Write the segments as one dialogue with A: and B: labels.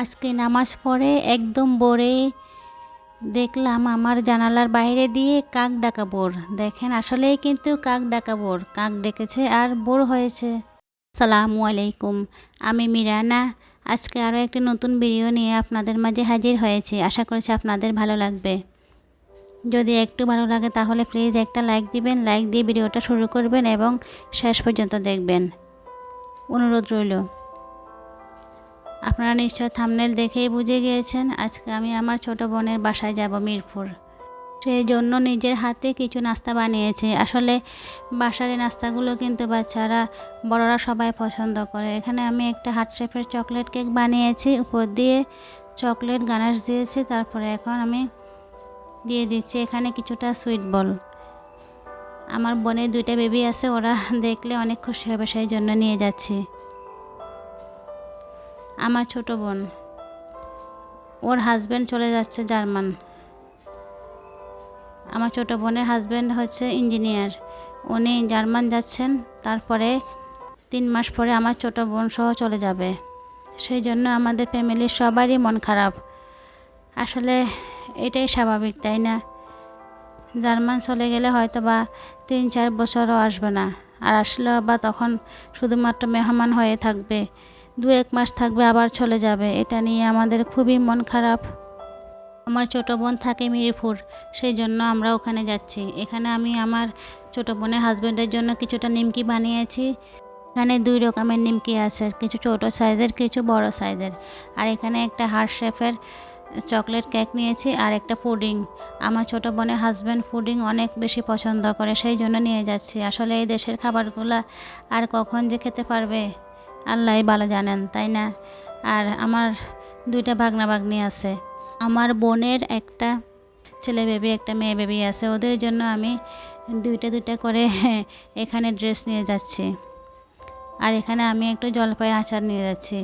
A: আজকে নামাজ পড়ে একদম ভোরে দেখলাম আমার জানালার বাইরে দিয়ে কাক ডাকা বোর। দেখেন আসলেই কিন্তু কাক ডাকা বোর, কাক ডেকেছে আর বোর হয়েছে। আসসালামু আলাইকুম, আমি মিরানা। আজকে আরও একটি নতুন ভিডিও নিয়ে আপনাদের মাঝে হাজির হয়েছি। আশা করছি আপনাদের ভালো লাগবে। যদি একটু ভালো লাগে তাহলে প্লিজ একটা লাইক দিবেন, লাইক দিয়ে ভিডিওটা শুরু করবেন এবং শেষ পর্যন্ত দেখবেন, অনুরোধ রইল। আপনারা নিশ্চয় থাম্বনেল দেখেই বুঝে গিয়েছেন আজকে আমি আমার ছোট বোনের বাসায় যাব মিরপুর। সেই জন্য নিজের হাতে কিছু নাস্তা বানিয়েছি। আসলে বাসার নাস্তাগুলো কিন্তু বাচ্চারা বড়রা সবাই পছন্দ করে। এখানে আমি একটা হার্ট শেপের চকলেট কেক বানিয়েছি, উপর দিয়ে চকলেট গানাশ দিয়েছি। তারপরে এখন আমি দিয়ে দিচ্ছি এখানে কিছুটা সুইট বল। আমার বোনের 2টা বেবি আছে, ওরা দেখলে অনেক খুশি হবে, সেই জন্য নিয়ে যাচ্ছি। আমার ছোট বোন, ওর হাজব্যান্ড চলে যাচ্ছে জার্মান। আমার ছোট বোনের হাজব্যান্ড হচ্ছে ইঞ্জিনিয়ার, উনি জার্মান যাচ্ছেন। তারপরে 3 মাস পরে আমার ছোট বোন সহ চলে যাবে। সেই জন্য আমাদের ফ্যামিলির সবারই মন খারাপ। আসলে এটাই স্বাভাবিক, তাই না? জার্মান চলে গেলে হয়তো বা 3-4 বছরও আসবে না, আর আসলেও বা তখন শুধুমাত্র মেহমান হয়ে থাকবে। 2-1 মাস থাকবে আবার চলে যাবে। এটা নিয়ে আমাদের খুবই মন খারাপ। আমার ছোট বোন থাকে মিরপুর, সেই জন্য আমরা ওখানে যাচ্ছি। এখানে আমি আমার ছোট বোনের হাজব্যান্ডের জন্য কিছুটা নিমকি বানিয়েছি। এখানে 2 রকমের নিমকি আছে, কিছু ছোট সাইজের, কিছু বড় সাইজের। আর এখানে একটা হার্ট শেপের চকলেট কেক নিয়েছি আর একটা পুডিং। আমার ছোট বোনের হাজব্যান্ড পুডিং অনেক বেশি পছন্দ করে, সেই জন্য নিয়ে যাচ্ছি। আসলে এই দেশের খাবারগুলা আর কখন যে খেতে পারবে আল্লাহই ভালো জানেন, তাই না? আর আমার 2টা ভাগনা ভাগ্নি আছে। আমার বোনের একটা ছেলে বেবি, একটা মেয়ে বেবি আছে। ওদের জন্য আমি 2টা করে এখানে ড্রেস নিয়ে যাচ্ছি। আর এখানে আমি একটু জলপাই আচার নিয়ে যাচ্ছি।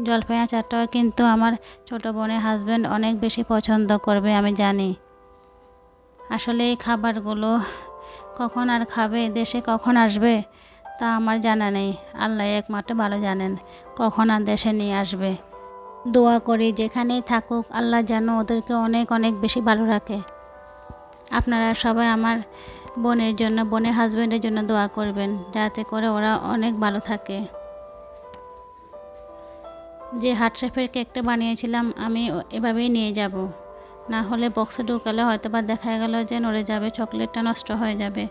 A: জলপাই আচারটাও কিন্তু আমার ছোট বোনের হাজব্যান্ড অনেক বেশি পছন্দ করবে, আমি জানি। আসলে এই খাবারগুলো কখন আর খাবে, দেশে কখন আসবে তা আমার জানা নেই। আল্লাহ একমাত্র ভালো জানেন কখন আর দেশে নিয়ে আসবে। দোয়া করি যেখানেই থাকুক আল্লাহ যেন ওদেরকে অনেক অনেক বেশি ভালো রাখে। আপনারা সবাই আমার বোনের জন্য, বোনের হাজব্যান্ডের জন্য দোয়া করবেন, যাতে করে ওরা অনেক ভালো থাকে। যে হার্ট শেপের কেকটা বানিয়েছিলাম আমি এভাবেই নিয়ে যাব, না হলে বক্সে ঢুকালে হয়তো বা দেখা গেল যে নড়ে যাবে, চকলেটটা নষ্ট হয়ে যাবে।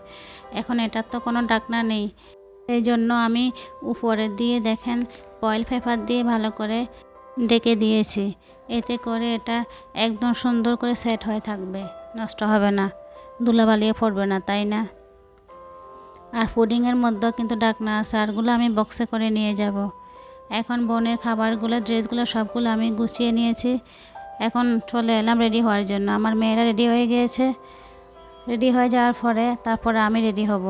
A: এখন এটার তো কোনো ঢাকনা নেই, এই জন্য আমি উপরে দিয়ে দেখেন ফয়েল পেপার দিয়ে ভালো করে ঢেকে দিয়েছি। এতে করে এটা একদম সুন্দর করে সেট হয়ে থাকবে, নষ্ট হবে না, ধুলাবালিয়ে পড়বে না, তাই না? আর পুডিংয়ের মধ্যেও কিন্তু ঢাকনা আছে, আরগুলো আমি বক্সে করে নিয়ে যাব। এখন বোনের খাবারগুলো, ড্রেসগুলো সবগুলো আমি গুছিয়ে নিয়েছি। এখন চলে এলাম রেডি হওয়ার জন্য। আমার মেয়েরা রেডি হয়ে গিয়েছে। রেডি হয়ে যাওয়ার পরে তারপরে আমি রেডি হব।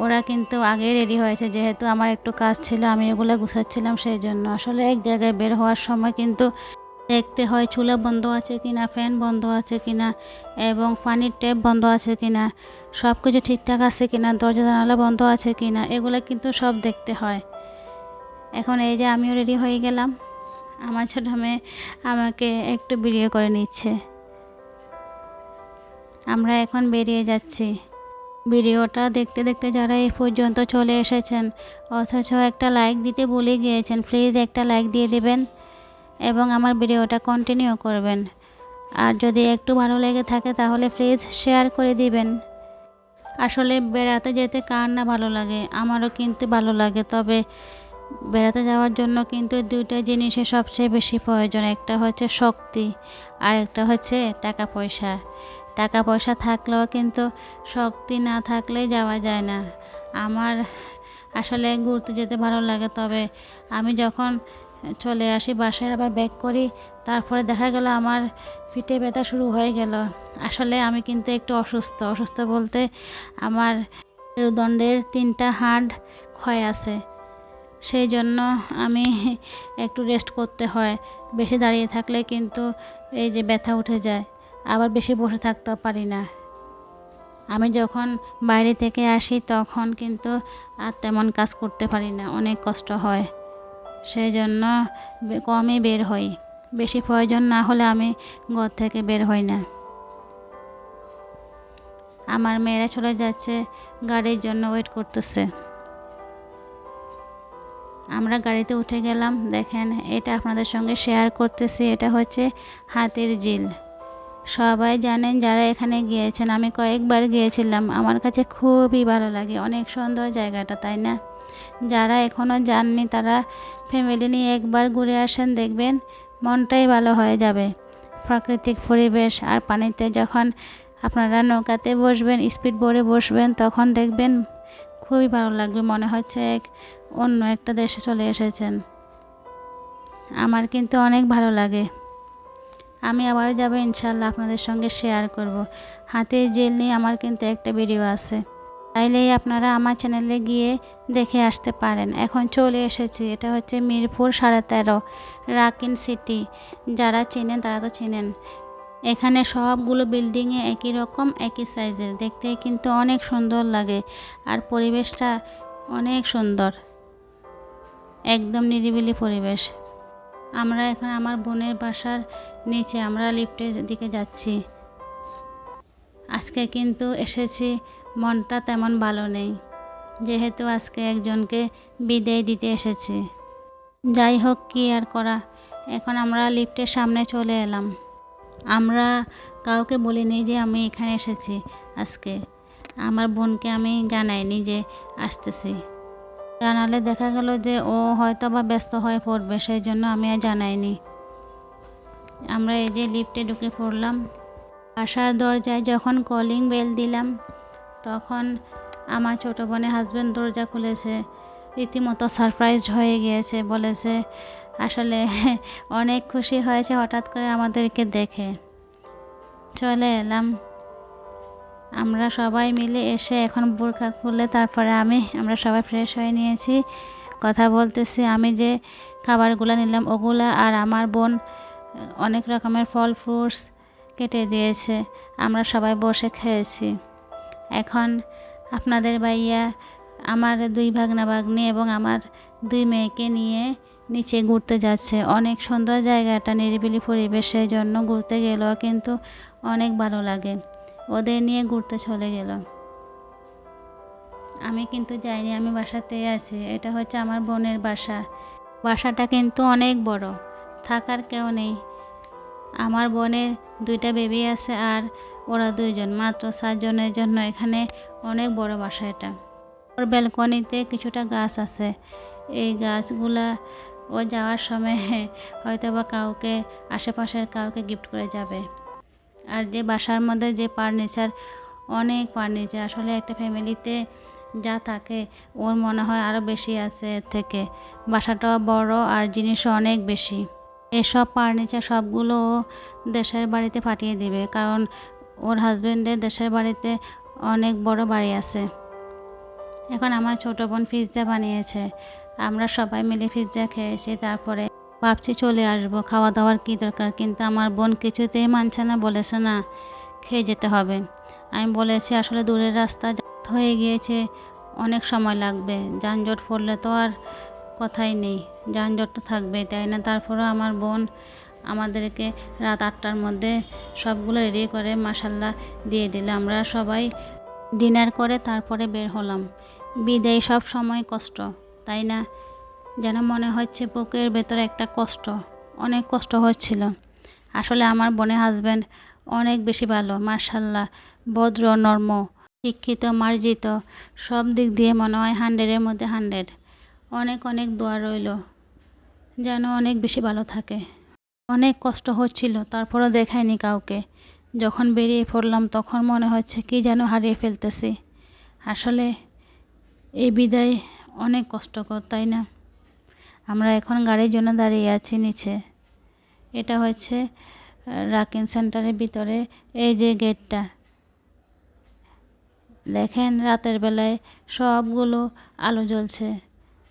A: ওরা কিন্তু আগেই রেডি হয়েছে, যেহেতু আমার একটু কাজ ছিল, আমি এগুলো গুছাচ্ছিলাম, সেই জন্য। আসলে এক জায়গায় বের হওয়ার সময় কিন্তু দেখতে হয় চুলা বন্ধ আছে কিনা, ফ্যান বন্ধ আছে কিনা, এবং পানির ট্যাপ বন্ধ আছে কিনা, সব কিছু ঠিকঠাক আছে কিনা, দরজা জানালা বন্ধ আছে কিনা, এগুলো কিন্তু সব দেখতে হয়। এখন এই যে আমিও রেডি হয়ে গেলাম। আমার ছোট মেয়ে আমাকে একটু ভিডিও করে নিচ্ছে। আমরা এখন বেরিয়ে যাচ্ছি। ভিডিওটা দেখতে দেখতে যারা এই পর্যন্ত চলে এসেছেন অথচ একটা লাইক দিতে ভুলে গিয়েছেন, প্লিজ একটা লাইক দিয়ে দেবেন এবং আমার ভিডিওটা কন্টিনিউ করবেন। আর যদি একটু ভালো লেগে থাকে তাহলে প্লিজ শেয়ার করে দিবেন। আসলে বেড়াতে যেতে কার না ভালো লাগে, আমারও কিন্তু ভালো লাগে। তবে বেড়াতে যাওয়ার জন্য কিন্তু 2টা জিনিসের সবচেয়ে বেশি প্রয়োজন। একটা হচ্ছে শক্তি, আর একটা হচ্ছে টাকা পয়সা। টাকা পয়সা থাকলেও কিন্তু শক্তি না থাকলে যাওয়া যায় না। আমার আসলে ঘুরতে যেতে ভালো লাগে, তবে আমি যখন চলে আসি বাসায় আবার ব্যাক করি, তারপরে দেখা গেল আমার পিঠে ব্যথা শুরু হয়ে গেল। আসলে আমি কিন্তু একটু অসুস্থ বলতে আমার মেরুদণ্ডের 3টা হাড় ক্ষয় আছে, সেই জন্য আমি একটু রেস্ট করতে হয়। বেশি দাঁড়িয়ে থাকলে কিন্তু এই যে ব্যথা উঠে যায়, আবার বেশি বসে থাকতেও পারি না। আমি যখন বাইরে থেকে আসি তখন কিন্তু আর তেমন কাজ করতে পারি না, অনেক কষ্ট হয়। সেই জন্য কমই বের হই। বেশি প্রয়োজন না হলে আমি ঘর থেকে বের হই না। আমার মেয়েরা চলে যাচ্ছে, গাড়ির জন্য ওয়েট করতেছে। আমরা গাড়িতে উঠে গেলাম। দেখেন, এটা আপনাদের সঙ্গে শেয়ার করতেছি। এটা হচ্ছে হাতির ঝিল। সবাই জানেন যারা এখানে গিয়েছেন, আমি কয়েকবার গিয়েছিলাম। আমার কাছে খুবই ভালো লাগে, অনেক সুন্দর জায়গাটা, তাই না? যারা এখনও যাননি তারা ফ্যামিলি নিয়ে একবার ঘুরে আসেন, দেখবেন মনটাই ভালো হয়ে যাবে। প্রাকৃতিক পরিবেশ, আর পানিতে যখন আপনারা নৌকাতে বসবেন, স্পিড বোটে বসবেন, তখন দেখবেন খুবই ভালো লাগবে, মনে হচ্ছে অন্য একটা দেশে চলে এসেছেন। আমার কিন্তু অনেক ভালো লাগে। আমি আবারও যাব ইনশাল্লাহ, আপনাদের সঙ্গে শেয়ার করব। হাতির ঝিল নিয়ে আমার কিন্তু একটা ভিডিও আছে, চাইলেই আপনারা আমার চ্যানেলে গিয়ে দেখে আসতে পারেন। এখন চলে এসেছি, এটা হচ্ছে মিরপুর 13.5 রাকিন সিটি। যারা চেনেন তারা তো চেনেন। এখানে সবগুলো বিল্ডিংয়ে একই রকম, একই সাইজের, দেখতে কিন্তু অনেক সুন্দর লাগে। আর পরিবেশটা অনেক সুন্দর, একদম নিরিবিলি পরিবেশ। আমরা এখন আমার বোনের বাসার নিচে, আমরা লিফটের দিকে যাচ্ছি। আজকে কিন্তু এসেছি, মনটা তেমন ভালো নেই, যেহেতু আজকে একজনকে বিদায় দিতে এসেছি। যাই হোক, কি আর করা। এখন আমরা লিফটের সামনে চলে এলাম। আমরা কাউকে বলিনি যে আমি এখানে এসেছি আজকে। আমার বোনকে আমি জানাইনি যে আসতেছি। জানালে দেখা গেল যে ও হয়তো বা ব্যস্ত হয়ে পড়বে, সেই জন্য আমি আর জানাইনি। আমরা এই যে লিফটে ঢুকে পড়লাম। বাসার দরজায় যখন কলিং বেল দিলাম, তখন আমার ছোটো বোনের হাজব্যান্ড দরজা খুলেছে। রীতিমতো সারপ্রাইজড হয়ে গিয়েছে, বলেছে আসলে অনেক খুশি হয়েছে হঠাৎ করে আমাদেরকে দেখে। চলে এলাম আমরা সবাই মিলে। এসে এখন বোরখা খুলে তারপরে আমরা সবাই ফ্রেশ হয়ে নিয়েছি, কথা বলতেছি। আমি যে খাবারগুলো নিলাম ওগুলা, আর আমার বোন অনেক রকমের ফল ফ্রুটস কেটে দিয়েছে, আমরা সবাই বসে খেয়েছি। এখন আপনাদের ভাইয়া আমার 2 ভাগনা ভাগ্নি এবং আমার 2 মেয়েকে নিয়ে নিচে ঘুরতে যাচ্ছে। অনেক সুন্দর জায়গাটা, নিরিবিলি পরিবেশের জন্য ঘুরতে গেলেও কিন্তু অনেক ভালো লাগে। ওদের নিয়ে ঘুরতে চলে গেল, আমি কিন্তু যাইনি, আমি বাসাতেই আছি। এটা হচ্ছে আমার বোনের বাসা। বাসাটা কিন্তু অনেক বড়, থাকার কেউ নেই। আমার বোনের 2টা বেবি আছে, আর ওরা 2 জন, মাত্র 4 জনের জন্য এখানে অনেক বড় বাসা এটা। ওর ব্যালকনিতে কিছুটা গাছ আছে, এই গাছগুলা ও যাওয়ার সময় হয়তো বা কাউকে, আশেপাশের কাউকে গিফট করে যাবে। আর যে বাসার মধ্যে যে ফার্নিচার, অনেক ফার্নিচার, আসলে একটা ফ্যামিলিতে যা থাকে ওর মনে হয় আরও বেশি আছে এর থেকে। বাসাটাও বড় আর জিনিসও অনেক বেশি। এসব ফার্নিচার সবগুলো ও দেশের বাড়িতে পাঠিয়ে দিবে, কারণ ওর হাজব্যান্ডের দেশের বাড়িতে অনেক বড় বাড়ি আছে। এখন আমার ছোটো বোন পিৎজা বানিয়েছে, আমরা সবাই মিলে পিৎজা খেয়েছি। তারপরে ভাবছি চলে আসবো, খাওয়া দাওয়ার কী দরকার, কিন্তু আমার বোন কিছুতেই মানছে না, বলেছে না খেয়ে যেতে হবে। আমি বলেছি আসলে দূরের রাস্তা হয়ে গিয়েছে, অনেক সময় লাগবে, যানজট পড়লে তো আর কথাই নেই, যানজট তো থাকবেই, তাই না? তারপরেও আমার বোন আমাদেরকে রাত 8টার মধ্যে সবগুলো রেডি করে মাশাল্লাহ দিয়ে দিল। আমরা সবাই ডিনার করে তারপরে বের হলাম। বিদায় সব সময় কষ্ট, তাই না? যেন মনে হচ্ছে বুকের ভেতরে একটা কষ্ট, অনেক কষ্ট হচ্ছিল। আসলে আমার বোনের হাজব্যান্ড অনেক বেশি ভালো, মাশাল্লাহ, ভদ্র, নর্ম, শিক্ষিত, মার্জিত, সব দিক দিয়ে মনে হয় 100-এর মধ্যে 100। অনেক অনেক দোয়া রইল যেন অনেক বেশি ভালো থাকে। অনেক কষ্ট হচ্ছিল, তারপরও দেখায়নি কাউকে। যখন বেরিয়ে পড়লাম তখন মনে হচ্ছে কি যেন হারিয়ে ফেলতেছি। আসলে এই বিদায় অনেক কষ্টকর, তাই না? আমরা এখন গাড়ির জন্য দাঁড়িয়ে আছি নিচে। এটা হচ্ছে রাকিন সেন্টারের ভিতরে, এই যে গেটটা দেখেন, রাতের বেলায় সবগুলো আলো জ্বলছে।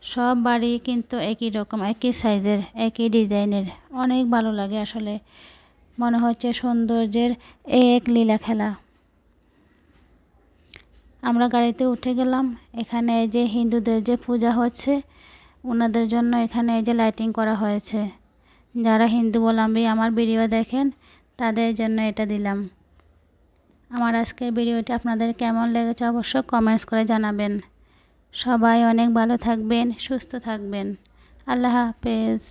A: সব বাড়ি কিন্তু একই রকম, একই সাইজের, একই ডিজাইনের, অনেক ভালো লাগে। আসলে মনে হচ্ছে সৌন্দর্যের এক লীলা খেলা। আমরা গাড়িতে উঠে গেলাম। এখানে যে হিন্দুদের যে পূজা হচ্ছে ওনাদের জন্য এখানে এই যে লাইটিং করা হয়েছে। যারা হিন্দু বলাম্বি আমার ভিডিও দেখেন তাদের জন্য এটা দিলাম। আমার আজকের ভিডিওটি আপনাদের কেমন লেগেছে অবশ্যই কমেন্টস করে জানাবেন। সবাই অনেক ভালো থাকবেন, সুস্থ থাকবেন। আল্লাহ হাফেজ।